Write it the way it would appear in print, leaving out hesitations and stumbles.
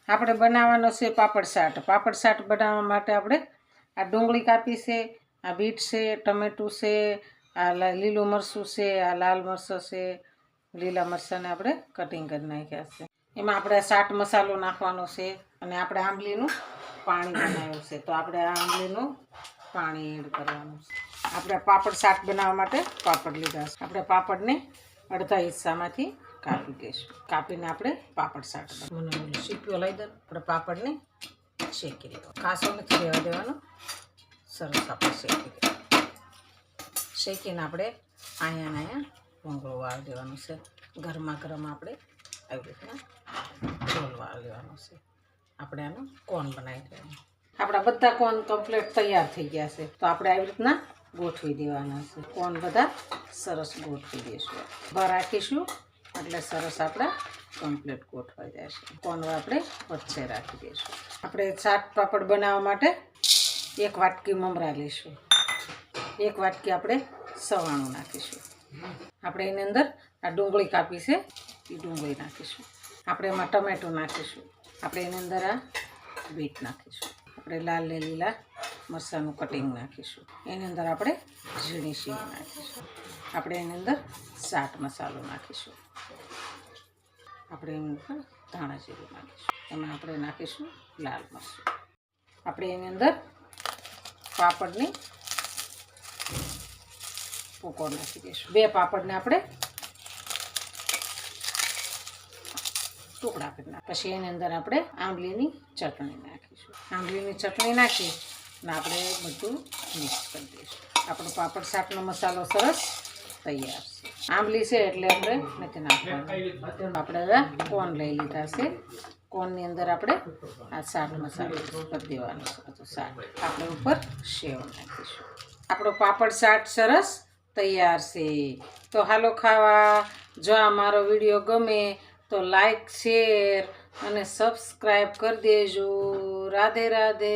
આપણે બનાવવાનો છે પાપડ શાક બનાવવા માટે આપણે આ ડુંગળી કાપી છે, આ બીટ છે, ટમેટું છે, આ લીલું મરચું છે, આ લાલ મરચાં છે, લીલા મરચાંને આપણે કટિંગ કરી નાખ્યા છે. એમાં આપણે ચાટ મસાલો નાખવાનો છે અને આપણે આંબલીનું પાણી બનાવ્યું છે. તો આપણે આ આંબલીનું પાણી એડ કરવાનું છે. આપણે પાપડ શાક બનાવવા માટે પાપડ લીધા છે. આપણે પાપડને અડધા હિસ્સામાંથી કાપી દઈશું. કાપીને આપણે પાપડ શાક મને સીપ્યો લઈ દે. આપણે પાપડને શેકી દેવો, કાસો નથી રહેવા દેવાનો, સરસ આપણે શેકી દેવાનું. શેકીને આપણે અહીંયા ભૂંગળું વાળી દેવાનું છે. ગરમા ગરમ આપણે આવી રીતના ગોળ વાળી લેવાનું છે. આપણે આનું કોન બનાવી દેવાનું. આપણા બધા કોન કમ્પ્લીટ તૈયાર થઈ ગયા છે. તો આપણે આવી રીતના ગોઠવી દેવાના છે. કોન બધા સરસ ગોઠવી દઈશું. બહાર રાખીશું એટલે સરસ આપણા કમ્પ્લીટ ગોઠવાઈ જશે. કોન આપણે વચ્ચે રાખી દઈશું. આપણે શાક પાપડ બનાવવા માટે 1 વાટકી મમરા લઈશું. 1 વાટકી આપણે સવાણું નાખીશું. આપણે એની અંદર આ ડુંગળી કાપી છે એ ડુંગળી નાખીશું. આપણે એમાં ટમેટું નાખીશું. આપણે એની અંદર આ બીટ નાખીશું. આપણે લાલ ને લીલા મરચાંનું કટિંગ નાખીશું. એની અંદર આપણે ઝીણી શીંગ નાખીશું. આપણે એની અંદર ચાટ મસાલો નાખીશું. આપણે એની ઉપર ધાણા જીરું નાખીશું. એમાં આપણે નાખીશું લાલ મરચું. આપણે એની અંદર પાપડની ભૂકો નાખી દઈશું. 2 પાપડને આપણે ટુકડા કરી નાખીશું. પછી એની અંદર આપણે આંબલીની ચટણી નાખીશું. આંબલીની ચટણી નાખી અને આપણે બધું મિક્સ કરી દઈશું. આપણો પાપડ શાકનો મસાલો સરસ તૈયાર છે. આંબલી છે એટલે આપણે નથી નાખવાનું. આપણે હવે કોન લઈ લીધા છે. કોનની અંદર આપણે આ શાક મસાલો કરી દેવાનો છે. બધું શાક આપણે ઉપર સેવ નાખીશું. આપણો પાપડ શાક સરસ તૈયાર છે. તો હાલો ખાવા. જો આ મારો વિડીયો ગમે તો લાઈક, શેર અને સબસ્ક્રાઈબ કરી દેજો. રાધે રાધે.